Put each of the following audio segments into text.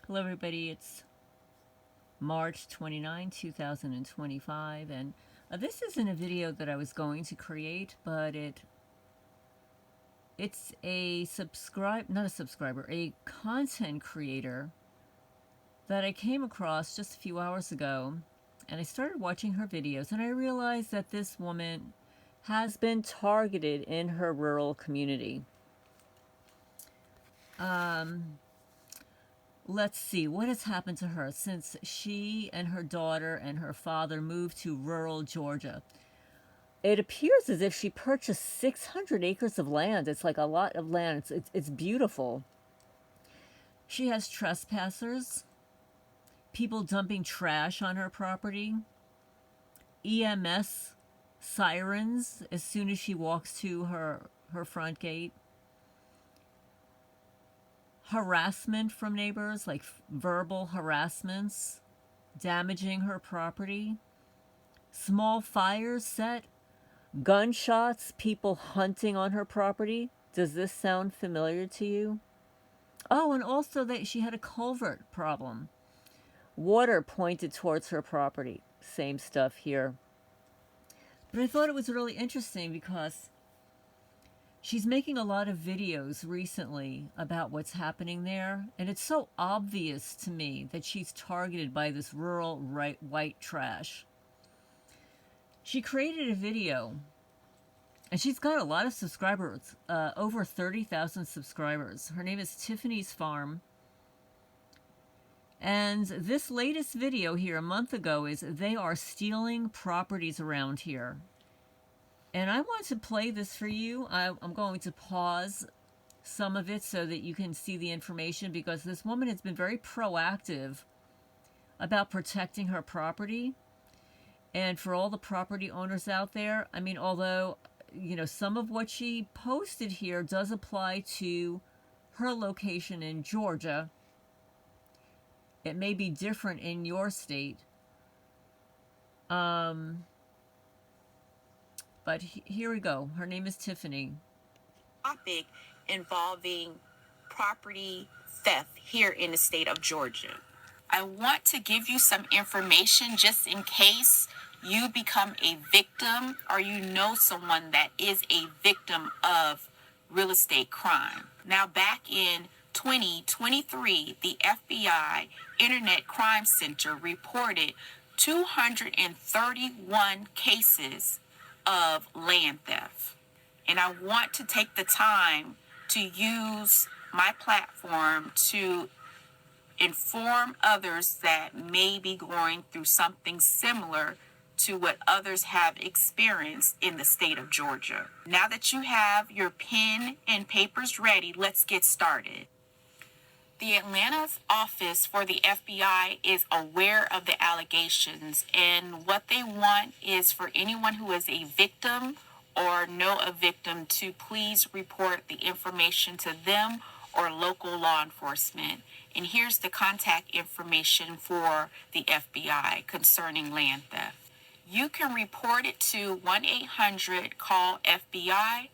Hello everybody, it's March 29, 2025, and this isn't a video that I was going to create, but it's a a content creator that I came across just a few hours ago, and I started watching her videos, and I realized that this woman has been targeted in her rural community. Let's see, what has happened to her since she and her daughter and her father moved to rural Georgia? It appears as if she purchased 600 acres of land. It's like a lot of land. It's beautiful. She has trespassers, people dumping trash on her property, EMS sirens as soon as she walks to her front gate, harassment from neighbors, like verbal harassments, damaging her property, small fires set, gunshots, people hunting on her property. Does this sound familiar to you? Oh, and also that she had a culvert problem. Water pointed towards her property. Same stuff here. But I thought it was really interesting because she's making a lot of videos recently about what's happening there, and it's so obvious to me that she's targeted by this rural white trash. She created a video, and she's got a lot of subscribers, over 30,000 subscribers. Her name is Tiffany's Farm. And this latest video here a month ago is they are stealing properties around here. And I want to play this for you. I'm going to pause some of it so that you can see the information, because this woman has been very proactive about protecting her property. And for all the property owners out there, I mean, although, you know, some of what she posted here does apply to her location in Georgia, it may be different in your state. But here we go. Her name is Tiffany. Topic involving property theft here in the state of Georgia. I want to give you some information just in case you become a victim or you know someone that is a victim of real estate crime. Now, back in 2023, the FBI Internet Crime Center reported 231 cases of land theft. And I want to take the time to use my platform to inform others that may be going through something similar to what others have experienced in the state of Georgia. Now that you have your pen and papers ready, let's get started. The Atlanta's office for the FBI is aware of the allegations, and what they want is for anyone who is a victim or know a victim to please report the information to them or local law enforcement. And here's the contact information for the FBI concerning land theft. You can report it to 1-800-CALL-FBI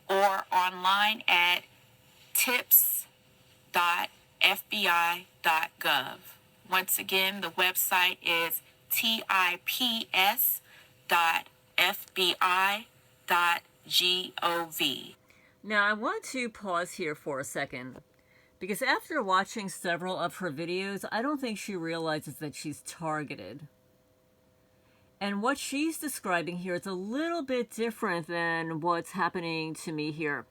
or online at tips.fbi.gov. Once again, the website is tips.fbi.gov. Now, I want to pause here for a second, because after watching several of her videos, I don't think she realizes that she's targeted. And what she's describing here is a little bit different than what's happening to me here.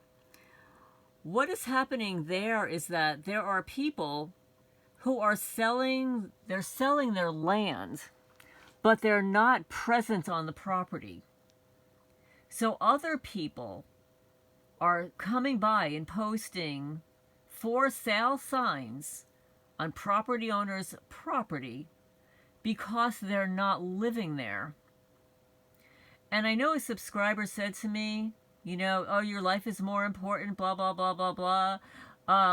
What is happening there is that there are people who are selling their land, but they're not present on the property. So other people are coming by and posting for sale signs on property owners' property because they're not living there. And I know a subscriber said to me, you know, oh, your life is more important, blah, blah, blah, blah, blah.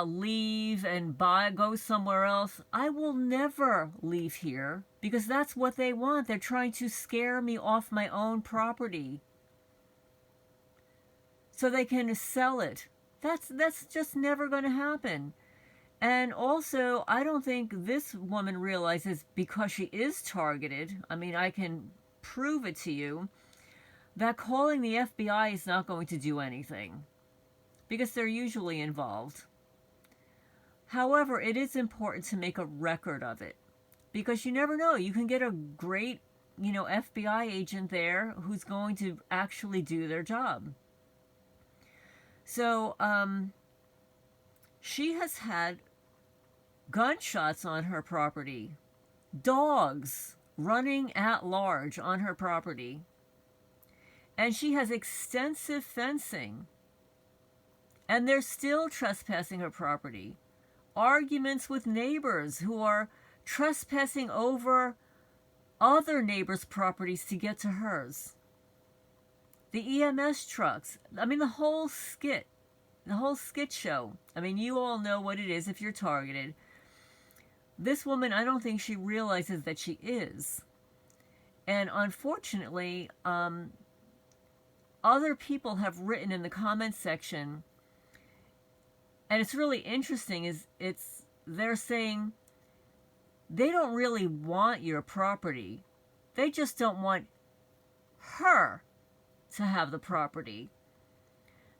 Leave and go somewhere else. I will never leave here because that's what they want. They're trying to scare me off my own property so they can sell it. That's just never going to happen. And also, I don't think this woman realizes, because she is targeted, I mean, I can prove it to you, that calling the FBI is not going to do anything, because they're usually involved. However, it is important to make a record of it, because you never know. You can get a great, FBI agent there who's going to actually do their job. So, she has had gunshots on her property, dogs running at large on her property, and she has extensive fencing, and they're still trespassing her property. Arguments with neighbors who are trespassing over other neighbors' properties to get to hers. The EMS trucks, I mean, the whole skit show. I mean, you all know what it is if you're targeted. This woman, I don't think she realizes that she is. And unfortunately, other people have written in the comments section, and it's really interesting, they're saying they don't really want your property. They just don't want her to have the property.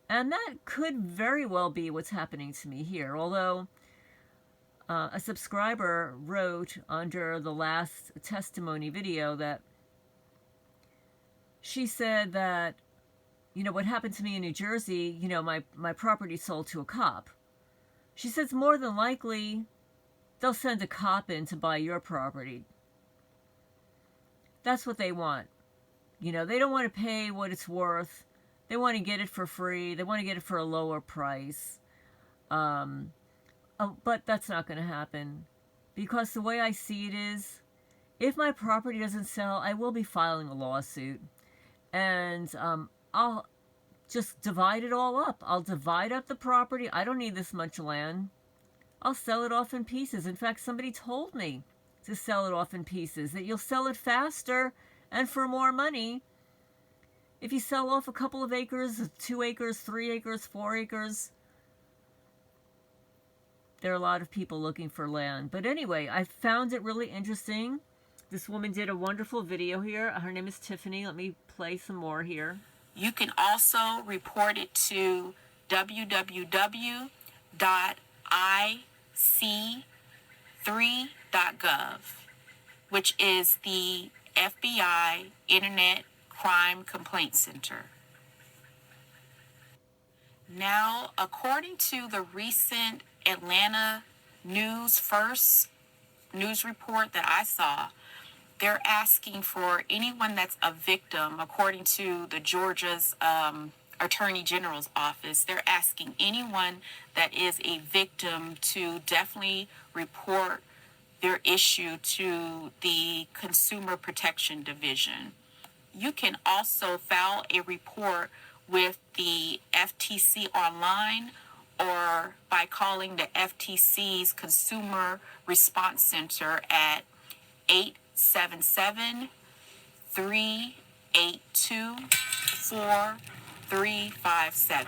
And that could very well be what's happening to me here. Although a subscriber wrote under the last testimony video that she said that, what happened to me in New Jersey, my property sold to a cop. She says more than likely they'll send a cop in to buy your property. That's what they want. They don't want to pay what it's worth. They want to get it for free. They want to get it for a lower price. But that's not going to happen. Because the way I see it is, if my property doesn't sell, I will be filing a lawsuit. And I'll just divide it all up. I'll divide up the property. I don't need this much land. I'll sell it off in pieces. In fact, somebody told me to sell it off in pieces, that you'll sell it faster and for more money if you sell off a couple of acres, 2 acres, 3 acres, 4 acres. There are a lot of people looking for land. But anyway, I found it really interesting. This woman did a wonderful video here. Her name is Tiffany. Let me play some more here. You can also report it to www.ic3.gov, which is the FBI Internet Crime Complaint Center. Now, according to the recent Atlanta News First news report that I saw, they're asking for anyone that's a victim, according to the Georgia's Attorney General's office, they're asking anyone that is a victim to definitely report their issue to the Consumer Protection Division. You can also file a report with the FTC online or by calling the FTC's Consumer Response Center at 877-382-4357.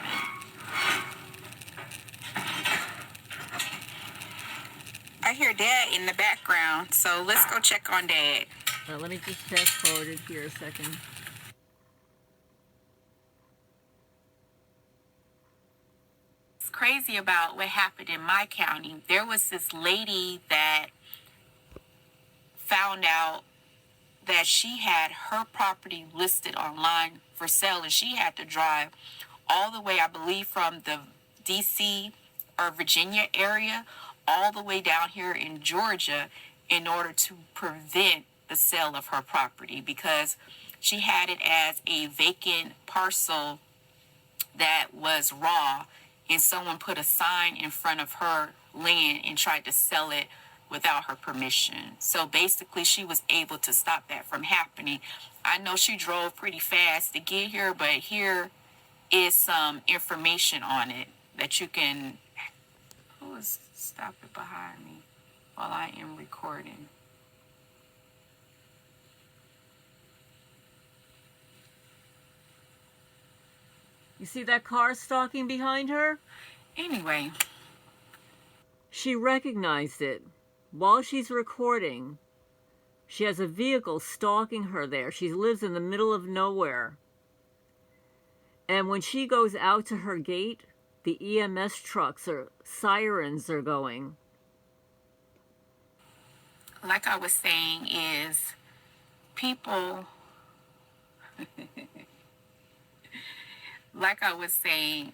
I hear Dad in the background, so let's go check on Dad. Let me just fast forward it here a second. It's crazy about what happened in my county. There was this lady that found out that she had her property listed online for sale, and she had to drive all the way, I believe, from the DC or Virginia area all the way down here in Georgia in order to prevent the sale of her property, because she had it as a vacant parcel that was raw, and someone put a sign in front of her land and tried to sell it without her permission. So basically she was able to stop that from happening. I know she drove pretty fast to get here, but here is some information on it that you can... Who is stopping behind me while I am recording? You see that car stalking behind her? Anyway. she recognized it. While she's recording, she has a vehicle stalking her there. She lives in the middle of nowhere. And when she goes out to her gate, the EMS trucks or sirens are going. Like I was saying, is people, like I was saying,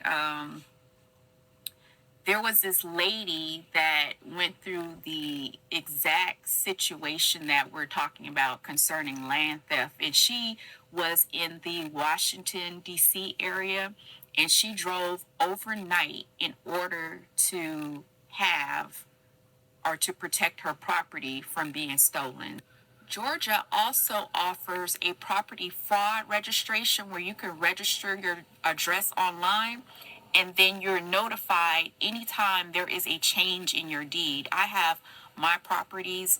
there was this lady that went through the exact situation that we're talking about concerning land theft. And she was in the Washington, D.C. area, and she drove overnight in order to have or to protect her property from being stolen. Georgia also offers a property fraud registration where you can register your address online and then you're notified anytime there is a change in your deed. I have my properties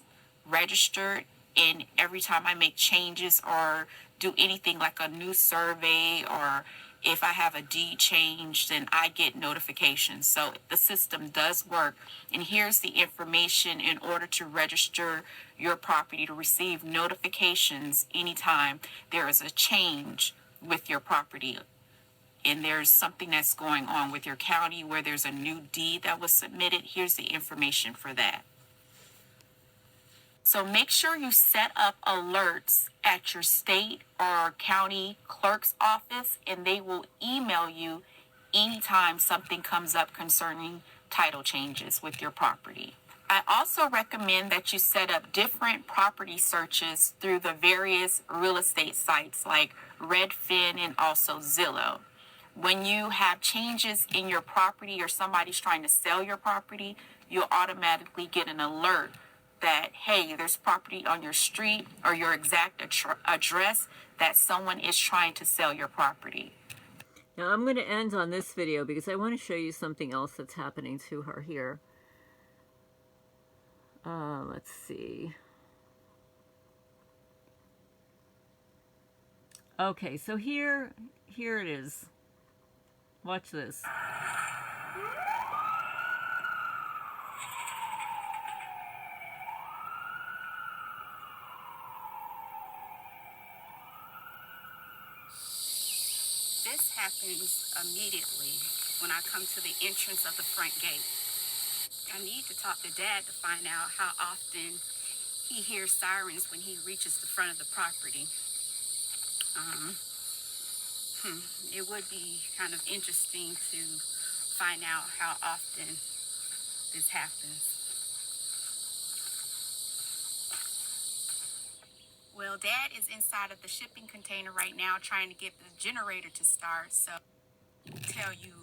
registered, and every time I make changes or do anything like a new survey or if I have a deed change, then I get notifications. So the system does work. And here's the information in order to register your property to receive notifications anytime there is a change with your property and there's something that's going on with your county where there's a new deed that was submitted. Here's the information for that. So make sure you set up alerts at your state or county clerk's office, and they will email you anytime something comes up concerning title changes with your property. I also recommend that you set up different property searches through the various real estate sites like Redfin and also Zillow. When you have changes in your property or somebody's trying to sell your property, you'll automatically get an alert that, hey, there's property on your street or your exact address that someone is trying to sell your property. Now I'm going to end on this video because I want to show you something else that's happening to her here. Let's see. Okay, so here it is. Watch this. This happens immediately when I come to the entrance of the front gate. I need to talk to Dad to find out how often he hears sirens when he reaches the front of the property. It would be kind of interesting to find out how often this happens. Well, Dad is inside of the shipping container right now trying to get the generator to start, so tell you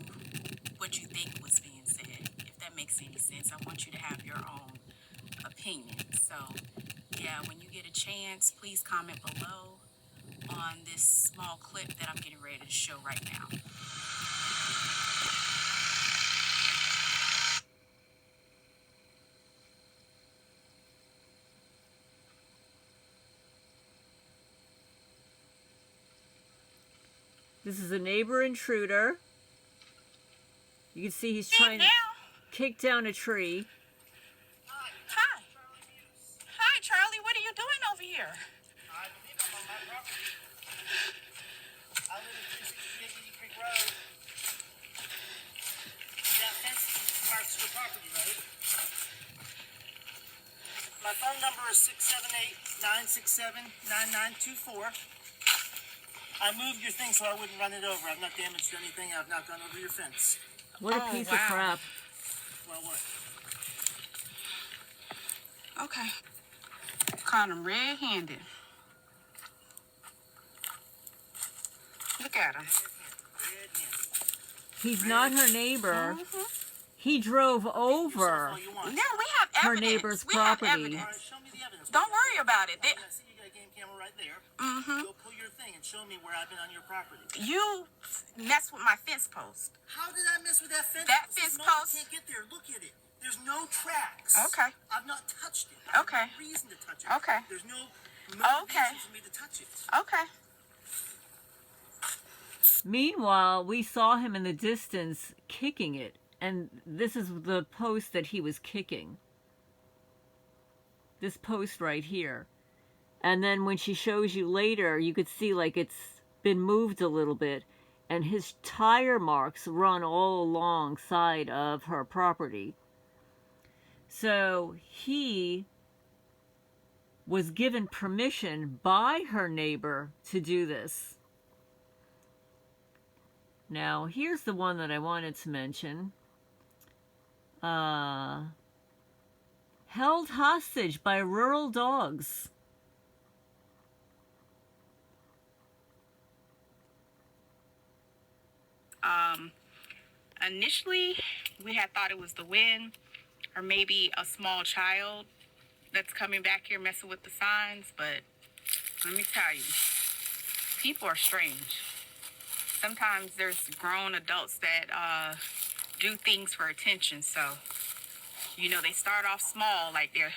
what you think was being said, if that makes any sense. I want you to have your own opinion. So, yeah, when you get a chance, please comment below on this small clip that I'm getting ready to show right now. This is a neighbor intruder. You can see he's trying to kick down a tree. Hi. Hi, Charlie. What are you doing over here? I believe I'm on my property. I live at 268 Easy Creek Road. That fence marks your property, right? My phone number is 678-967-9924. I moved your thing so I wouldn't run it over. I've not damaged anything. I've not gone over your fence. What a piece of crap. Well, what? Okay. Caught him red-handed. Look at him. He's not her neighbor. He drove over All you want. Yeah, we have evidence. her neighbor's We have property. evidence. All right, show me the evidence. Don't worry about it. I see you got a game camera right there. Go pull your thing and show me where I've been on your property. You messed with my fence post. How did I mess with that fence? That This fence motor post- can't get there. Look at it. There's no tracks. Okay. I've not touched it. I Okay. have no reason to touch it. Okay. There's no motivation Okay. for me to touch it. Okay. Meanwhile, we saw him in the distance kicking it. and this is the post that he was kicking. This post right here. And then when she shows you later, you could see like it's been moved a little bit, and his tire marks run all alongside of her property. So he was given permission by her neighbor to do this. Now, here's the one that I wanted to mention. Held hostage by rural dogs. Initially, we had thought it was the wind or maybe a small child that's coming back here messing with the signs, but let me tell you, people are strange. Sometimes there's grown adults that do things for attention, so, you know, they start off small, like they're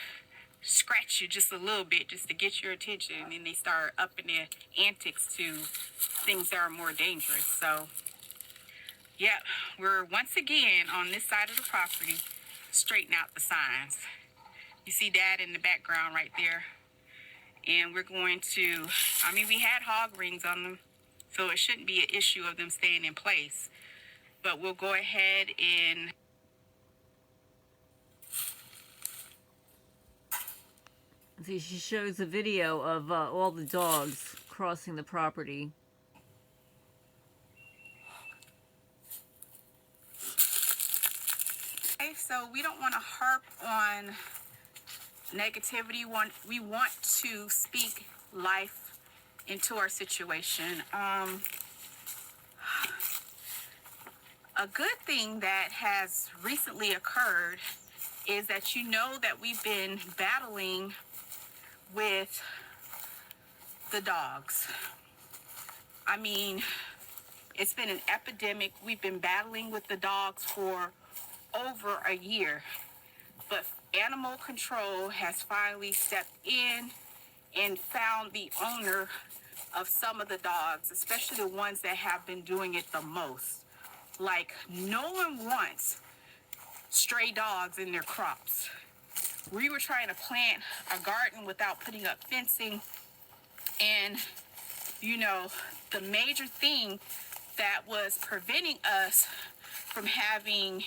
scratch you just a little bit just to get your attention, and then they start upping their antics to things that are more dangerous. So yeah, we're once again on this side of the property, straighten out the signs. You see that in the background right there. And we're going to, I mean, we had hog rings on them, so it shouldn't be an issue of them staying in place. But we'll go ahead and see, she shows a video of all the dogs crossing the property. so we don't want to harp on negativity. We want to speak life into our situation. A good thing that has recently occurred is that you know that we've been battling with the dogs. I mean, it's been an epidemic. We've been battling with the dogs for over a year, but animal control has finally stepped in and found the owner of some of the dogs, especially the ones that have been doing it the most. Like, no one wants stray dogs in their crops. We were trying to plant a garden without putting up fencing, and you know, the major thing that was preventing us from having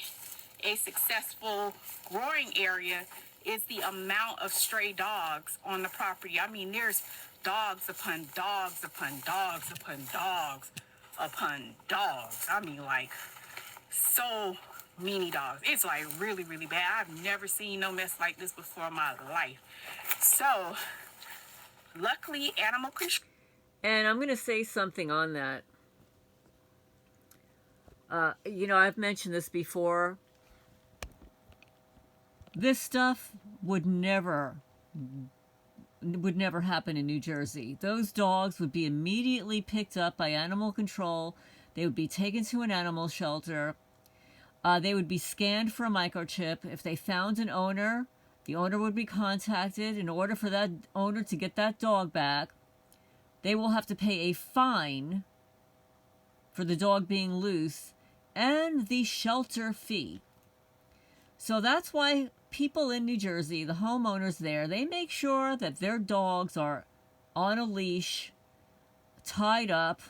a successful growing area is the amount of stray dogs on the property. I mean, there's dogs upon dogs upon dogs upon dogs upon dogs. I mean, like, so many dogs. It's like really, really bad. I've never seen no mess like this before in my life. So, luckily, animal control. And I'm going to say something on that. You know, I've mentioned this before. This stuff would never happen in New Jersey. Those dogs would be immediately picked up by animal control. They would be taken to an animal shelter. They would be scanned for a microchip. If they found an owner, the owner would be contacted. In order for that owner to get that dog back, they will have to pay a fine for the dog being loose and the shelter fee. So that's why people in New Jersey, the homeowners there, they make sure that their dogs are on a leash, tied up,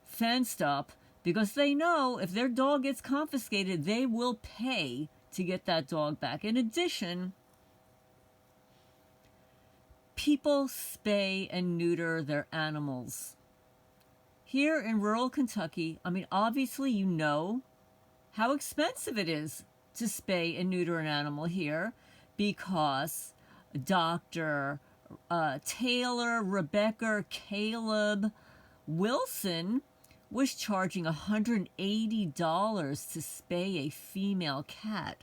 fenced up, because they know if their dog gets confiscated, they will pay to get that dog back. In addition, people spay and neuter their animals. Here in rural Kentucky, I mean, obviously you know how expensive it is to spay and neuter an animal here, because Dr. Taylor, Rebecca, Caleb Wilson was charging $180 to spay a female cat.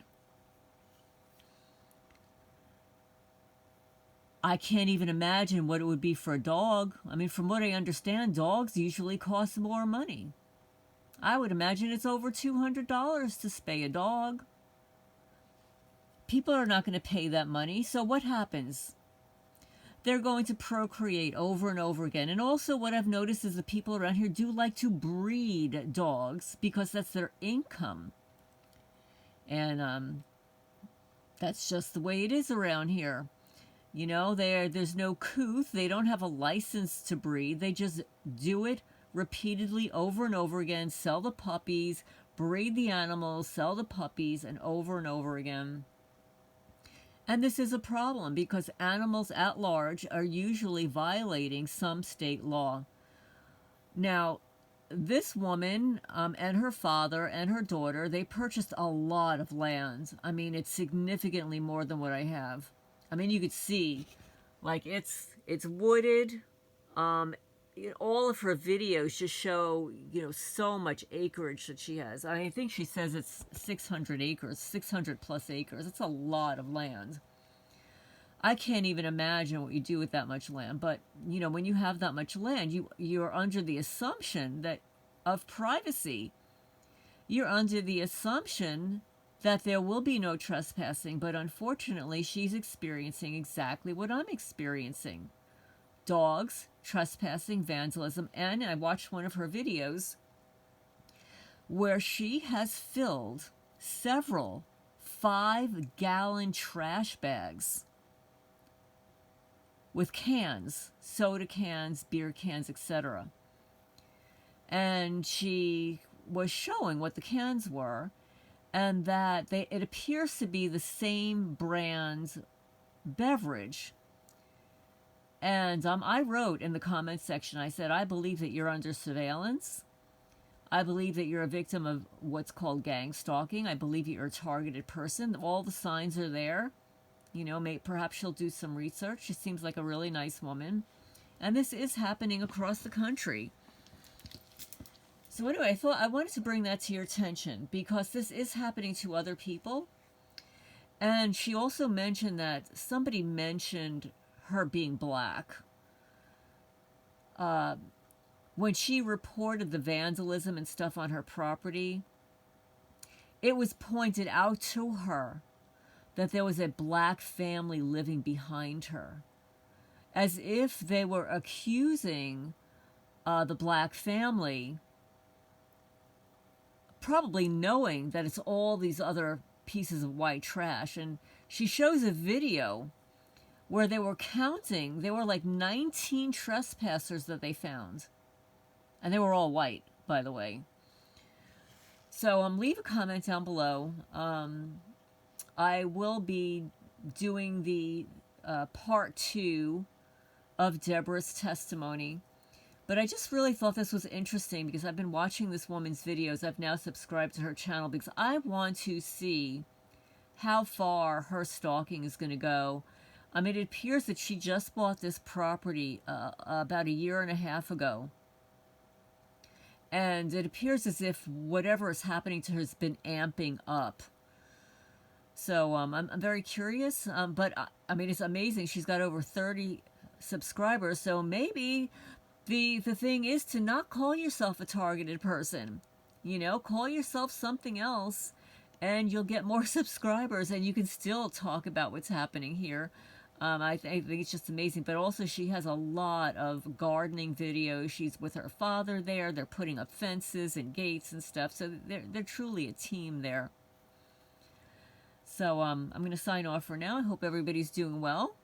I can't even imagine what it would be for a dog. I mean, from what I understand, dogs usually cost more money. I would imagine it's over $200 to spay a dog. People are not going to pay that money, so what happens? They're going to procreate over and over again. And also what I've noticed is the people around here do like to breed dogs because that's their income. And that's just the way it is around here. You know, there's no couth. They don't have a license to breed. They just do it repeatedly over and over again, sell the puppies, breed the animals, sell the puppies, and over again. And this is a problem because animals at large are usually violating some state law. Now, this woman and her father and her daughter, they purchased a lot of land. I mean, it's significantly more than what I have. I mean, you could see, like, it's wooded. All of her videos just show, so much acreage that she has. I think she says it's 600 acres, 600 plus acres. It's a lot of land. I can't even imagine what you do with that much land. But, when you have that much land, you're under the assumption that of privacy. You're under the assumption that there will be no trespassing. But unfortunately, she's experiencing exactly what I'm experiencing. Dogs, trespassing, vandalism, and I watched one of her videos where she has filled several 5-gallon trash bags with cans, soda cans, beer cans, etc. And she was showing what the cans were, and that it appears to be the same brand beverage. And I wrote in the comments section, I said, I believe that you're under surveillance. I believe that you're a victim of what's called gang-stalking. I believe you're a targeted person. All the signs are there. Perhaps she'll do some research. She seems like a really nice woman. And this is happening across the country. So anyway, I thought I wanted to bring that to your attention because this is happening to other people. And she also mentioned that somebody mentioned her being black. When she reported the vandalism and stuff on her property, it was pointed out to her that there was a black family living behind her, as if they were accusing the black family, probably knowing that it's all these other pieces of white trash. And she shows a video where they were counting. There were like 19 trespassers that they found. And they were all white, by the way. So leave a comment down below. I will be doing the part 2 of Deborah's testimony. But I just really thought this was interesting because I've been watching this woman's videos. I've now subscribed to her channel because I want to see how far her stalking is going to go. It appears that she just bought this property about 1.5 years ago. And it appears as if whatever is happening to her has been amping up. So I'm very curious. But it's amazing. She's got over 30 subscribers. So maybe the thing is to not call yourself a targeted person. Call yourself something else and you'll get more subscribers and you can still talk about what's happening here. I think it's just amazing. But also she has a lot of gardening videos. She's with her father there. They're putting up fences and gates and stuff. So they're truly a team there. So I'm going to sign off for now. I hope everybody's doing well.